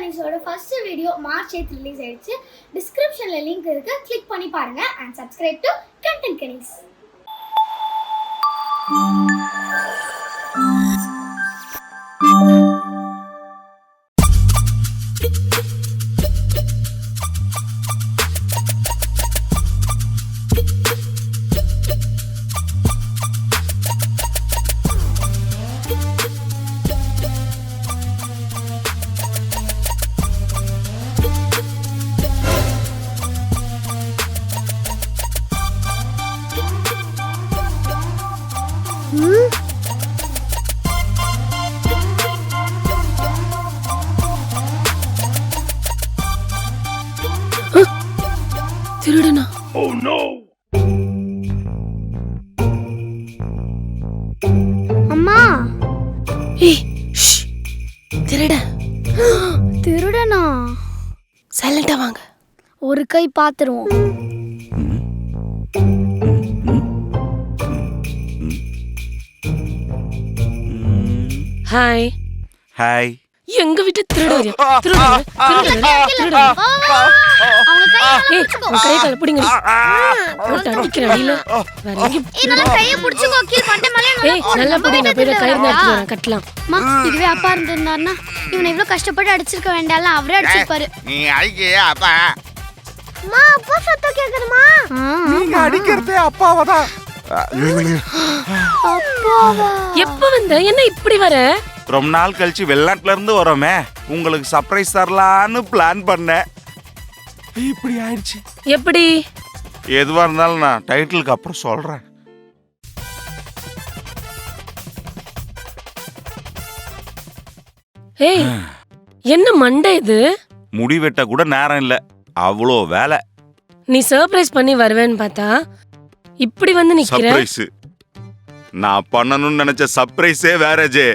கணேஷோட first video March 8 release ஆயிடுச்சு. டிஸ்கிரிப்ஷன்ல link இருக்கு, கிளிக் பண்ணி பாருங்க and subscribe to Content Kanish. திருடனா? Oh no! அம்மா, ஏய் ஷ், திருட. திருடனா? சைலண்டா வாங்க. ஒரு கை பாத்துருவோம். ஹாய். ஹாய். எங்க வீட்டு திருட திருட. அவங்க கைய ஏய் உன் கை கால பிடிங்க. போட்டு அடிக்கிற அடியில வேற எங்க இதனால கைய புடிச்சுக்கோ, கீழ பண்டை மேல. ஏய் நல்லா பிடி, நான் போய் கயிறு எடுத்து வரேன், கட்டலாம். அம்மா, இதுவே அப்பா இருந்திருந்தாருன்னா இவனை இவ்வளவு கஷ்டப்பட்டு அடிச்சிருக்க வேண்டாம்ல, அவரே அடிச்சிருப்பாரு. நீ அடிக்கிறியா அப்பா? அம்மா, அப்பா சத்தம் கேக்குதுமா? நீங்க அடிக்கிறதே அப்பாவதான். அப்பாவா? எப்ப வந்த? என்ன இப்படி வர? ரொம்ப நாள் கழிச்சு வெளிநாட்டுல இருந்து வரோமே, உங்களுக்கு சர்ப்ரைஸ் தரலான்னு பிளான் பண்ணேன். இப்படி ஆயிடுச்சு. எப்படி? எதுவா இருந்தாலும் நான் டைட்டிலுக்கு அப்புறம் சொல்றேன். ஏய் என்ன மண்டை இது? முடி வெட்ட கூட நேரம் இல்ல, அவ்வளோ வேலை. நீ சர்ப்ரைஸ் பண்ணி வருவேன்னு பார்த்தா இப்படி வந்து நிக்கிற. சர்ப்ரைஸ் நான் பண்ணணும்னு நினைச்ச சர்ப்ரைஸே வேற ஜே.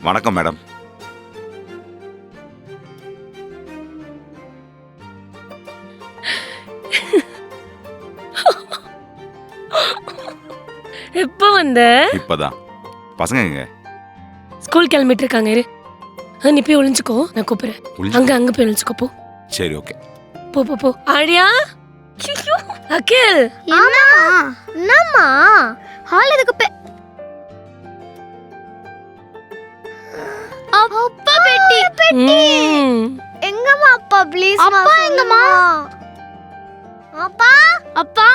வணக்கம் மேடம். எப்ப வந்த? இப்பதான். பசங்க எங்க? ஸ்கூல் கிளம்பிட்டு இருக்காங்க. இரு, நீ போய் ஒளிஞ்சுக்கோ, நான் கூப்பிடுறேன். அங்க போய் ஒளிஞ்சுக்கோ போ. சரி ஓகே. போ போ போ. ஆழியா, அகில். என்னம்மா ஹால் எதுக்கு? அப்பா பெட்டி. எங்கம்மா அப்பா? ப்ளீஸ் அப்பா எங்கம்மா? அப்பா அப்பா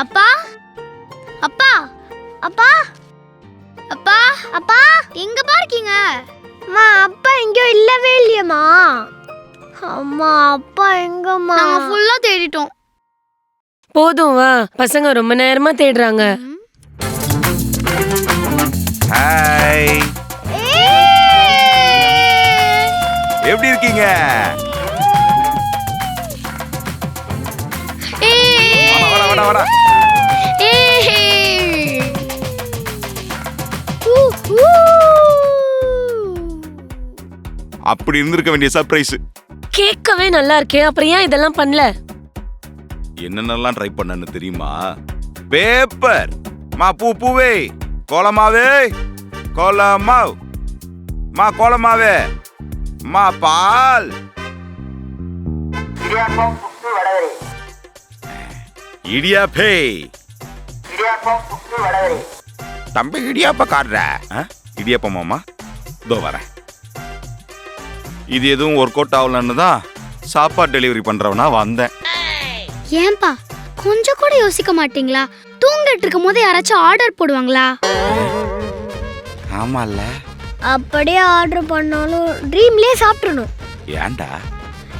அப்பா அப்பா அப்பா அப்பா அப்பா எங்க இருக்கீங்க? அம்மா, அப்பா எங்கயோ இல்லவே இல்லையம்மா. அம்மா, அப்பா எங்கம்மா? நாங்க ஃபுல்லா தேடிட்டோம். போதும் வா, பசங்க ரொம்ப நேரமா தேடுறாங்க. ஹாய், எப்படி இருக்கீங்க? வாடா வாடா வாடா. அப்படி இருந்திருக்க வேண்டிய சர்ப்ரைஸ். கேட்கவே நல்லா இருக்கே, அப்புறம் ஏன் இதெல்லாம் பண்ணல? என்னென்னலாம் ட்ரை பண்ணன்னு தெரியுமா? பேப்பர் மா, பூவே, கோலமாவே, கோலமாவ் மா, கோலமாவே மா, பால், இடியாப்பே, தம்பி இடியாப்ப காட்டுற. இடியாப்பமாமா, இதோ வரேன். இது எதுவும் ஒர்க் அவுட் ஆகலன்னு தான் சாப்பாடு டெலிவரி பண்றவனா வந்தேன். ஏன்பா கொஞ்சம் கூட யோசிக்க மாட்டீங்களா? தூங்கிட்டு இருக்கும் போது யாராச்சும் ஆர்டர் போடுவாங்களா? ஆமால, அப்படியே ஆர்டர் பண்ணாலும் ட்ரீம்லயே சாப்பிடணும். ஏன்டா?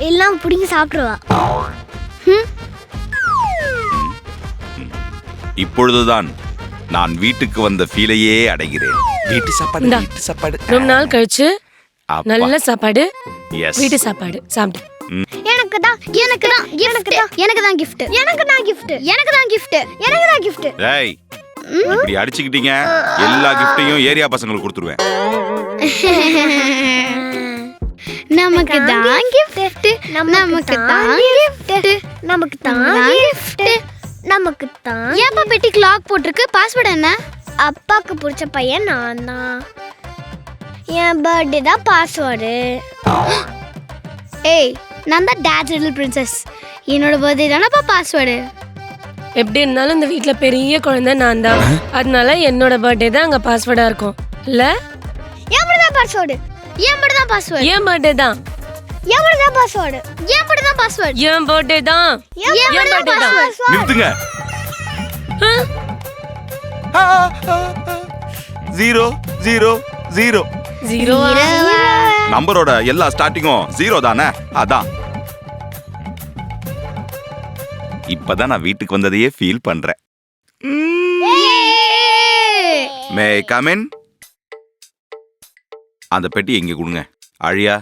எல்லாம் புடிங்கி சாப்பிடுவா. இப்பொழுதுதான் நான் வீட்டுக்கு வந்த ஃபீலையே அடைகிறேன். வீட்டு சாப்பாடு, இந்தா. வீட்டு சாப்பாடு. ரொம்ப நாள் கழிச்சு அப்பா. நல்ல சாப்பாடு, Yes. வீட்டு சாப்பாடு சாப்பிட்டு. எனக்கு தான் gift. டேய், இப்படி அடிச்சுக்கிட்டீங்க, எல்லா கிஃப்ட்டையும் ஏரியா பசங்களுக்கு கொடுத்துருவேன். நமக்கு தான் gift. ஏப்பா பெட்டிக்கு லாக் போட்டிருக்கு? பாஸ்வேர்ட் என்ன? அப்பாவுக்கு பிடிச்ச பையன் நான் தான். என் பர்த்டே தான் பாஸ்வேர்டு. ஏய், நான் தான் டாட் லிட்டில் பிரின்சஸ். என்னோட பர்த்டே தானப்பா பாஸ்வேர்டு. எப்படி இருந்தாலும் இந்த வீட்ல பெரிய குழந்தை நான் தான். அதனால என்னோட பர்த்டே தான் அங்க பாஸ்வேர்டா இருக்கும் இல்ல? ஏன் மட்டும் தான் பாஸ்வேர்டு? ஏன் மட்டும் தான் பாஸ்வேர்டு? என் பர்த்டே தான். ஏன் மட்டும் தான் பாஸ்வேர்டு? ஏன் மட்டும் தான் பாஸ்வேர்டு? என் பர்த்டே தான். ஏன் மட்டும் தான் பாஸ்வேர்டு? நிறுத்துங்க. 0 0 0 ஜீரோ. நம்பரோட எல்லா ஸ்டார்டிங்கும் 0 தானே? அதான். இப்பதான் நான் வீட்டுக்கு வந்ததையே ஃபீல் பண்றேன். May come in. அந்த பெட்டி எங்க கொடுங்க. அழியா,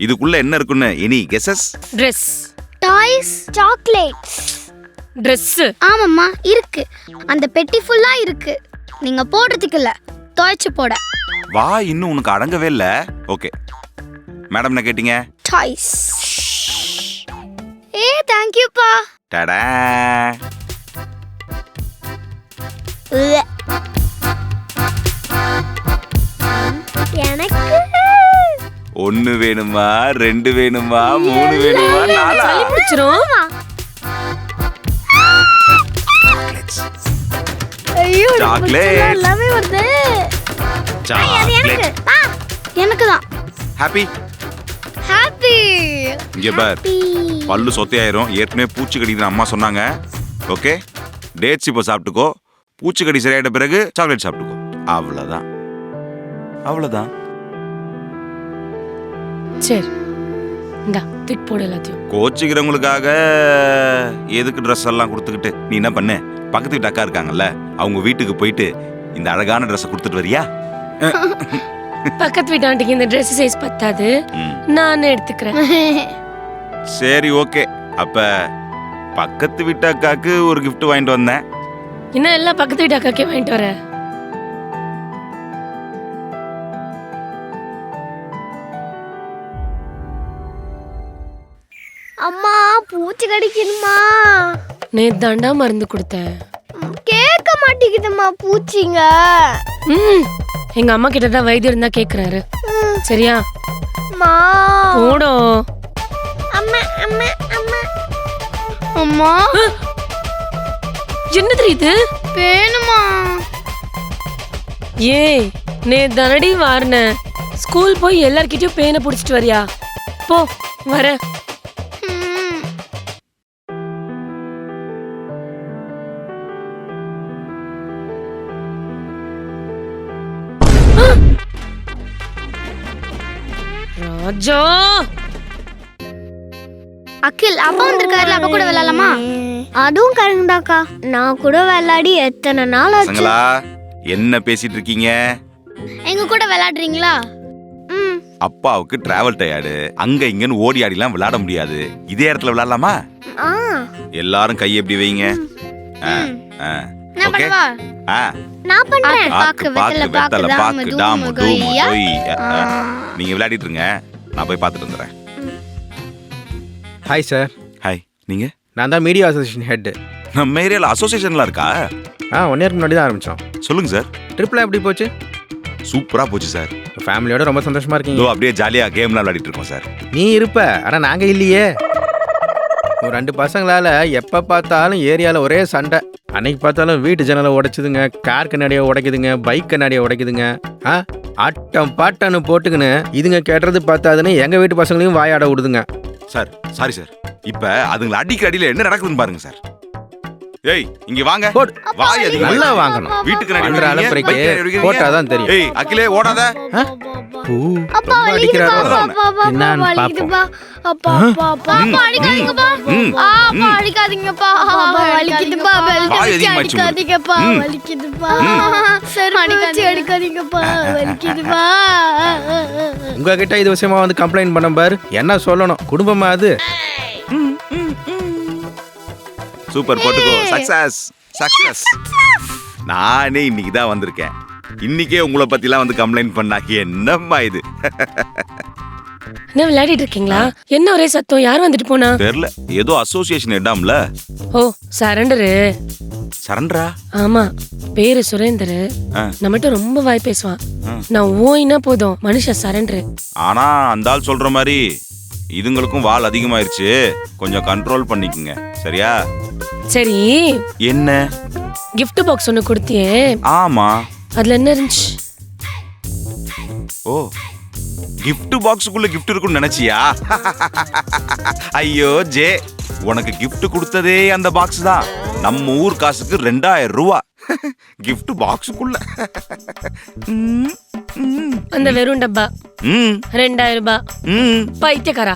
இதுக்குள்ள என்ன இருக்குன்னு any guesses? Dress. Toys, chocolates. Dress. ஆமாம்மா இருக்கு. அந்த பெட்டி ஃபுல்லா இருக்கு. நீங்க போடுறதுக்கு இல்ல, துவைச்சு போட. வா, இன்னும் உனக்கு அடங்கவே இல்ல. ஓகே மேடம், என்ன கேட்டீங்க? டாய்ஸ். ஏ தேங்க் யூ பா. டடா. எனக்கு 1 வேணுமா, 2 வேணுமா, 3 வேணுமா, 4? சளி பிடிச்சிரும். ஐயோ சாக்லேட். எல்லாமே வருது. சாக்லேட். எனக்கு தான். ஹாப்பி. ஹாப்பி. இங்க பார், பல்லு சொத்தையாயிரும். ஏற்கனவே பூச்சி கடிக்குதுன்னு அம்மா சொன்னாங்க. ஓகே, டேட்ஸ் இப்போ சாப்பிட்டுக்கோ. பூச்சிக்கடி சரியாயிட்ட பிறகு சாக்லேட் சாப்பிட்டுக்கோ. அவ்வளோதான், அவ்வளோதான். சரி இந்தா தூக்கி போடு எல்லாத்தையும். கோச்சிக்கிறவங்களுக்காக எதுக்கு ட்ரெஸ் எல்லாம் கொடுத்துக்கிட்டு நீ என்ன பண்ண? பக்கத்து வீட்டு அக்கா இருக்காங்கல்ல, அவங்க வீட்டுக்கு போயிட்டு இந்த அழகான ட்ரெஸ்ஸை கொடுத்துட்டு வரியா? பக்கத்து வீட்டு ஆண்டிக்கு இந்த Dress சைஸ் பத்தாது, நானே எடுத்துக்கிறேன். சரி ஓகே. அப்ப பக்கத்து வீட்டு அக்காக்கு ஒரு gift வாங்கிட்டு வந்தேன். என்ன எல்லாம் பக்கத்து வீட்டு அக்காக்கே வாங்கிட்டு வர? அம்மா பூச்சி கடிக்கணுமா? நேத்து தாண்டா மருந்து கொடுத்தேன். கேட்க மாட்டேங்குதுமா பூச்சிங்க. எங்க அம்மா கிட்ட தான் வைத்தியம் இருந்தா கேக்குறாரு. சரியா? அம்மா போடோ. அம்மா அம்மா அம்மா அம்மா. என்ன தெரியுது? வேணுமா? ஏய், நேத்து தானடி வார்ன. ஸ்கூல் போய் எல்லார்கிட்டயும் பேனை புடிச்சிட்டு வரியா? போ, வர. ராஜா, அகில் அப்பா வந்திருக்காருல, அப்பா கூட விளையாடலாமா? அதுவும் கரெக்டாக்கா. நான் கூட விளையாடி எத்தனை நாள் ஆச்சு. பசங்களா, என்ன பேசிட்டு இருக்கீங்க? எங்க கூட விளையாடுறீங்களா? அப்பாவுக்கு டிராவல் டயர்டு. அங்க இங்கன்னு ஓடி ஆடிலாம் விளையாட முடியாது. இதே இடத்துல விளையாடலாமா? எல்லாரும் கை எப்படி வைங்க. நான் ஓகே. பண்ணவா? நான் பண்றேன். பாக்கு பாக்கு வெத்தல பாக்கு டாமு டூமு டோய். நீங்க விளையாடிட்டு இருங்க, நான் போய் பார்த்துட்டு வந்துடுறேன். Hi sir. ஹாய். நீங்க? நான் தான் மீடியா அசோசியேஷன் ஹெட். நம்ம ஏரியால அசோசியேஷன்லாம் இருக்கா? 1 இயருக்கு முன்னாடி தான் ஆரம்பித்தோம். சொல்லுங்க சார். ட்ரிப்லாம் எப்படி போச்சு? சூப்பரா போச்சு சார். ஃபேமிலியோட ரொம்ப சந்தோஷமா இதோ இருக்கீங்க. அப்படியே ஜாலியா கேம்லாம் விளையாடிட்டு இருக்கோம் சார். நீ இருப்ப, ஆனால் நாங்கள் இல்லையே. ஒரு 2 பசங்களால் எப்போ பார்த்தாலும் ஏரியாவில் ஒரே சண்டை. அன்னைக்கு பார்த்தாலும் வீட்டு ஜன்னலை உடைச்சிதுங்க, கார் கண்ணாடியை உடைக்குதுங்க, பைக் கண்ணாடியை உடைக்குதுங்க. ஆட்டம் பாட்டன்னு போட்டுக்குன்னு இதுங்க கேட்டுறது பார்த்தாதுன்னு எங்கள் வீட்டு பசங்களையும் வாயாட விடுதுங்க. Sir sorry sir. இப்ப அதுங்களை அடிக்கிற அடியில என்ன நடக்குதுன்னு பாருங்க சார். ஏய் இங்க வாங்க. போடு. வாய் அதிகமா நல்லா இருக்கு. வாங்கணும். வீட்டுக்கு நடி பண்ற அலப்பறைக்கு போட்டாதான் தெரியும். ஏய் அகிலே ஓடாத. அப்பா ரொம்ப அடிக்கிறாரோ? என்னன்னு பாப்போம். அப்பா அடிக்காதீங்கப்பா. அப்பா அடிக்காதீங்கப்பா. வலிக்குதுப்பா. வாய் அதிகமா இருக்கு. அடிக்காதீங்கப்பா. வலிக்குதுப்பா. சரி அடிக்காதீங்கப்பா. வலிக்குதுப்பா. உங்ககிட்ட இது விஷயமா வந்து கம்ப்ளைண்ட் பண்ண பாரு. என்ன சொல்லணும்? குடும்பமா அது? சூப்பர், போட்டுக்கோ. Success success. நானே இன்னைக்கு தான் வந்திருக்கேன். இன்னைக்கே உங்களை பத்திலாம் வந்து கம்ப்ளைண்ட் பண்ணா என்னம்மா இது? என்ன விளையாடிட்டு இருக்கீங்களா? என்ன ஒரே சத்தம்? யார் வந்துட்டு போனா? தெரியல, ஏதோ அசோசியேஷன் இடாம்ல. ஓ சரண்டரு. சரண்டரா? ஆமா, பேரு சுரேந்தர். நம்மகிட்ட ரொம்ப வாய் பேசுவான். நான் ஓய்னா போதும் மனுஷன் சரண்டரு. ஆனா அந்த ஆள் சொல்ற மாதிரி இதுங்களுக்கும் வால் அதிகமாயிருச்சு, கொஞ்சம் கண்ட்ரோல் பண்ணிக்கங்க சரியா? சரி, என்ன gift பாக்ஸ் ஒன்னு கொடுத்தியே? ஆமா. அதுல என்ன இருந்துச்சு? ஓ, gift பாக்ஸுக்குள்ள gift இருக்குன்னு நினைச்சியா? ஐயோ ஜே, உனக்கு gift கொடுத்ததே அந்த பாக்ஸ் தான். நம்ம ஊர் காசுக்கு 2000 ரூபா gift பாக்ஸுக்குள்ள. அந்த வெறும் டப்பா 2000 ரூபாய். பைத்தியக்காரா.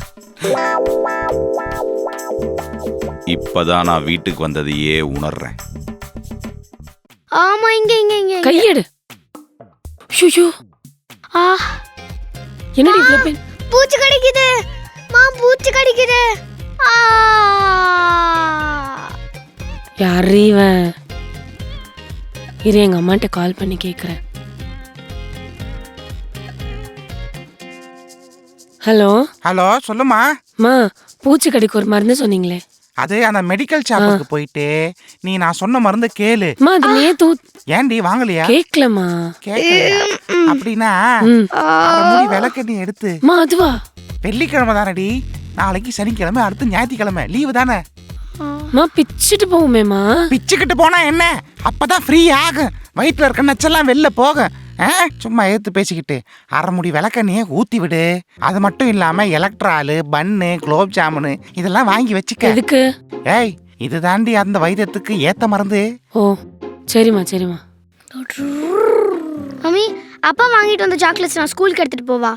இப்பதான் நான் வீட்டுக்கு வந்ததையே உணர்றேன். ஆமா, இங்க இங்க இங்க கையெடு. ஐயோ, ஆ, என்னடி இவ்வளவு பெயின்? பூச்சி கடிக்குது மா, பூச்சி கடிக்குது. ஆ, யாரு இவன்? இரு, எங்க அம்மாட்ட கால் பண்ணி கேக்குறேன். ஹலோ ஹலோ, சொல்லுமா. மா, பூச்சி கடிக்கு ஒரு மருந்து சொன்னீங்களே? அது அந்த மெடிக்கல் ஷாப்புக்கு போயிட்டு நீ நான் சொன்ன மருந்து கேளு. மா, அது நேத்து ஏண்டி வாங்கலையா? கேக்கலமா. கேட்கலையா? அப்படின்னா விளக்கெண்ணி எடுத்து. மா, அதுவா? வெள்ளிக்கிழமை தானடி, நாளைக்கு சனிக்கிழமை, அடுத்து ஞாயிற்றுக்கிழமை லீவு தானே. மா, பிச்சுட்டு போகுமேமா. பிச்சுக்கிட்டு போனா என்ன, அப்பதான் ஃப்ரீ ஆகும், வயிற்றுல இருக்க நச்செல்லாம் வெளில போகும். சும்மா எடுத்து பேசிக்கிட்டு அரைமுடி விளக்கெண்ணியை ஊத்தி விடு. அது மட்டும் இல்லாம எலக்ட்ராலு, பன்னு, குலோப் ஜாமுனு இதெல்லாம் வாங்கி வச்சுக்க. எதுக்கு? ஏய், இது தாண்டி அந்த வைத்தியத்துக்கு ஏத்த மருந்து. ஓ சரிம்மா சரிம்மா. மம்மி, அப்பா வாங்கிட்டு வந்த சாக்லேட்ஸ் நான் ஸ்கூலுக்கு எடுத்துட்டு போவா?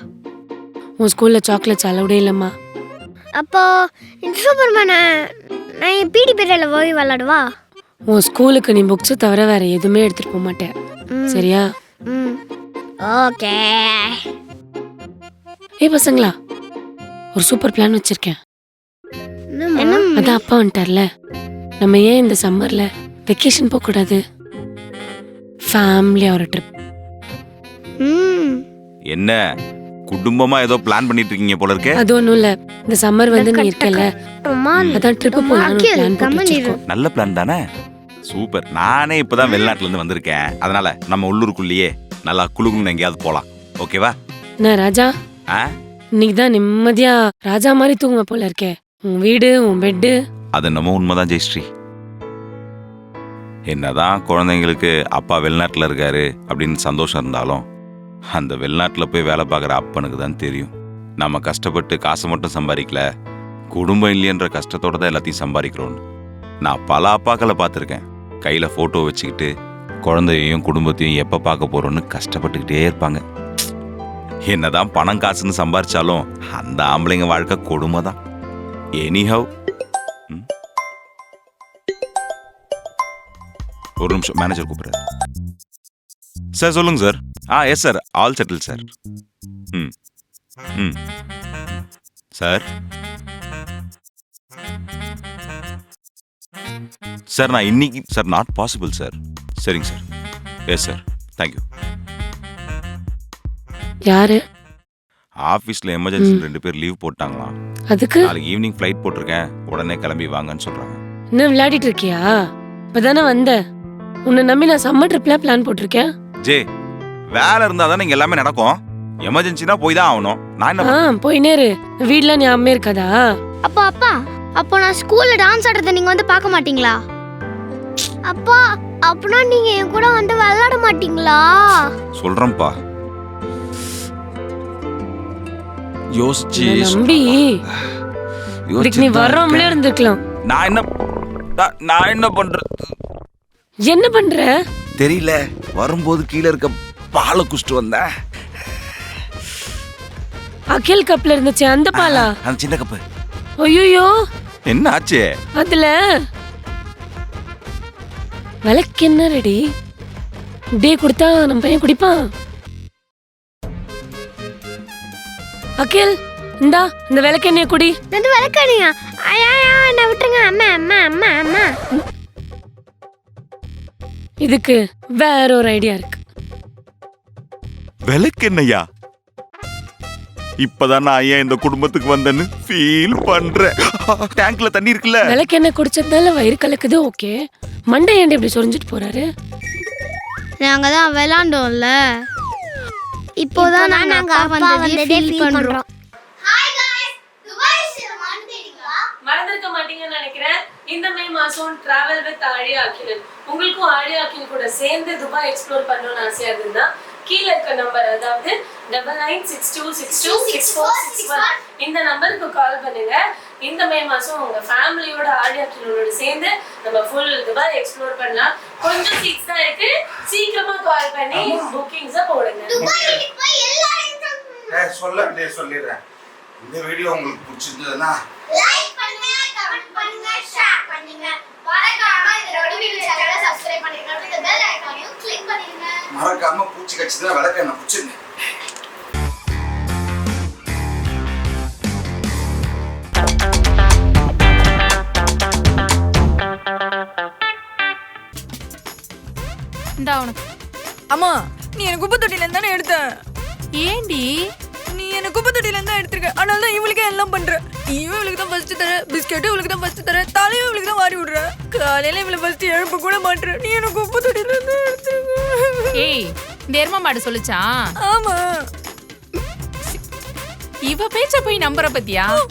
உன் ஸ்கூல்ல சாக்லேட்ஸ் அலவுடே இல்லம்மா. அப்போ இந்த சூப்பர்மேனை நான் என் பிடி பீரியட்ல போய் விளையாடுவா? உன் ஸ்கூலுக்கு நீ புக்ஸ் தவிர வேற எதுவுமே எடுத்துட்டு போக மாட்டேன் சரியா? ஓகே. ஏய் பசங்களா, ஒரு சூப்பர் பிளான் வச்சிருக்கேன். அதான் அப்பா வந்துட்டார்ல, நம்ம ஏன் இந்த சம்மர்ல வெக்கேஷன் போக கூடாது? ஃபேமிலியா ஒரு ட்ரிப். என்ன குடும்பமா ஏதோ பிளான் பண்ணிட்டு இருக்கீங்க போல இருக்கே? அது ஒண்ணும் இல்ல, இந்த சம்மர் வந்து நீ இருக்கல, அதான் ட்ரிப் போலாம்னு பிளான் போட்டுருக்கோம். நல்ல பிளான் தானே, சூப்பர். நானே இப்பதான் வெளிநாட்டுல இருந்து வந்திருக்கேன், அதனால நம்ம உள்ளூருக்குள்ளேயே நல்லா குளுகுன்னு எங்கேயாவது போலாம். ஓகேவா? என்ன ராஜா, இன்னைக்கு தான் நிம்மதியா ராஜா மாதிரி தூங்குவ போல இருக்கே. உன் வீடு, உன் பெட்டு. அது என்னமோ உண்மைதான் ஜெயஸ்ரீ. என்னதான் குழந்தைங்களுக்கு அப்பா வெளிநாட்டுல இருக்காரு அப்படின்னு சந்தோஷம் இருந்தாலும், அந்த வெளிநாட்டுல போய் வேலை பார்க்குற அப்பனுக்கு தான் தெரியும், நம்ம கஷ்டப்பட்டு காசை மட்டும் சம்பாதிக்கல, குடும்பம் இல்லையன்ற கஷ்டத்தோட தான் எல்லாத்தையும் சம்பாதிக்கிறோன்னு. நான் பல அப்பாக்களை பார்த்துருக்கேன், கையில போட்டோ வச்சுக்கிட்டு குழந்தையையும் குடும்பத்தையும் எப்ப பார்க்க போறோம்னு கஷ்டப்பட்டுக்கிட்டே இருப்பாங்க. என்னதான் பணம் காசுன்னு சம்பாரிச்சாலும் அந்த ஆம்பளைங்க வாழ்க்கை கொடுமை தான். எனிஹவ், ஒரு நிமிஷம், மேனேஜர் கூப்பிடுறாரு. சார் சொல்லுங்க sir. Yes sir, all settle sir. Sir sir நான் இன்னைக்கு சார் நாட் பாசிபிள் சார். சரிங்க சார். Yes sir, thank you. யாரு? ஆஃபீஸில் எமர்ஜென்சி 2 பேர் லீவ் போட்டாங்களாம். அதுக்கு நாளைக்கு ஈவினிங் ஃப்ளைட் போட்டிருக்கேன், உடனே கிளம்பி வாங்கன்னு சொல்கிறாங்க. என்ன விளையாடிட்டு இருக்கியா? இப்பதானே வந்த, உன்னை நம்பி நான் சம்மர் ட்ரிப்ல பிளான் போட்டிருக்கேன். ஜே, வேலை இருந்தால் தானே இங்கே எல்லாமே நடக்கும், எமர்ஜென்சினா போய் தான் ஆகணும். நான் என்ன போய் நேரு, வீட்ல நீ அம்மே இருக்காதா? அப்பா அப்போ நான் ஸ்கூல்ல டான்ஸ் ஆடுறத நீங்க வந்து பார்க்க மாட்டீங்களா? அப்பா, அப்பனா நீங்க என் கூட வந்து விளையாட மாட்டீங்களா? சொல்றேன்ப்பா, யோசிச்சு நம்பி இதுக்கு நீ வர்றோம்ல இருந்துக்கலாம். நான் என்ன பண்றது? என்ன பண்ற தெரியல, வரும்போது கீழே இருக்க பாலை குடிச்சிட்டு வந்தேன். அகில் கப்ல இருந்துச்சு அந்த பாலா? அந்த சின்ன கப்பு. ஐயோ, என்ன ஆச்சு? அதுல விளக்கு என்ன ரெடி டே கொடுத்தா நம்ம பையன் குடிப்பான். அகில், இந்தா இந்த விளக்கெண்ணெய குடி. இந்த விளக்கெண்ணையா? என்ன விட்டுருங்க அம்மா அம்மா அம்மா அம்மா. இதுக்கு வேற ஒரு ஐடியா இருக்கு. விளக்கெண்ணையா? இப்பதான் நான் ஏன் இந்த குடும்பத்துக்கு வந்தேன்னு ஃபீல் பண்றேன். டேங்க்ல தண்ணி இருக்குல்ல? விளக்கு என்ன குடிச்சதுனால வயிறு கலக்குது, ஓகே. மண்டை ஏன்டி இப்படி சொரிஞ்சிட்டு போறாரு? நாங்க தான் விளையாண்டோம்ல, இப்போதான் நாங்க அப்பா வந்ததே ஃபீல் பண்றோம். மறந்துருக்க மாட்டீங்கன்னு நினைக்கிறேன். இந்த மே மாசம் டிராவல் வித் ஆழியா அகிலன். உங்களுக்கும் ஆழியா அகிலன் கூட சேர்ந்து துபாய் எக்ஸ்ப்ளோர் பண்ணணும்னு ஆசையா இருந்தா கீழே இருக்க நம்பர், அதாவது 9962626461 இந்த நம்பருக்கு கால் பண்ணுங்க. இந்த மே மாசம் உங்க ஃபேமிலியோட ஆழியா அகிலனோட சேர்ந்து நம்ம ஃபுல் துபாய் எக்ஸ்ப்ளோர் பண்ணலாம். கொஞ்சம் சீட்ஸ் தான் இருக்கு, சீக்கிரமா கால் பண்ணி புக்கிங்ஸ போடுங்க. சொல்லிடுறேன். இந்த வீடியோ உங்களுக்கு பிடிச்சிருந்ததுன்னா லைக் பண்ணுங்க, கமெண்ட் பண்ணுங்க, ஷேர் பண்ணுங்க. மறக்காம இந்த ரொடிவில் சேனலை சப்ஸ்கிரைப் பண்ணிருங்க. அப்படியே பெல் ஐகானையும் கிளிக் பண்ணிருங்க. மறக்காம பூச்சி கட்சிதான் விளக்க என்ன பிடிச்சிருங்க. இந்தா உனக்கு. அம்மா, நீ எனக்கு குப்பை தொட்டில இருந்தானே எடுத்த. ஏண்டி நீ எனக்கு குப்பை தொட்டில இருந்தா எடுத்திருக்க. அதனால தான் இவளுக்கே எல்லாம் பண்ற. இவளுக்கு தான் ஃபர்ஸ்ட் தர, பிஸ்கெட்டும் இவளுக்கு தான் ஃபர்ஸ்ட் தர, தலையும் இவளுக்கு தான் வாரி விடுற. காலையில இவளை ஃபர்ஸ்ட் எழுப்ப கூட மாட்டுற. நீ எனக்கு குப்பை தொட்டில இருந்தா எடுத்திருக்க. ஏய், இந்த எரும மாடு சொல்லுச்சா? ஆமா. இவ பேச்ச போய் நம்புற பத்தியா?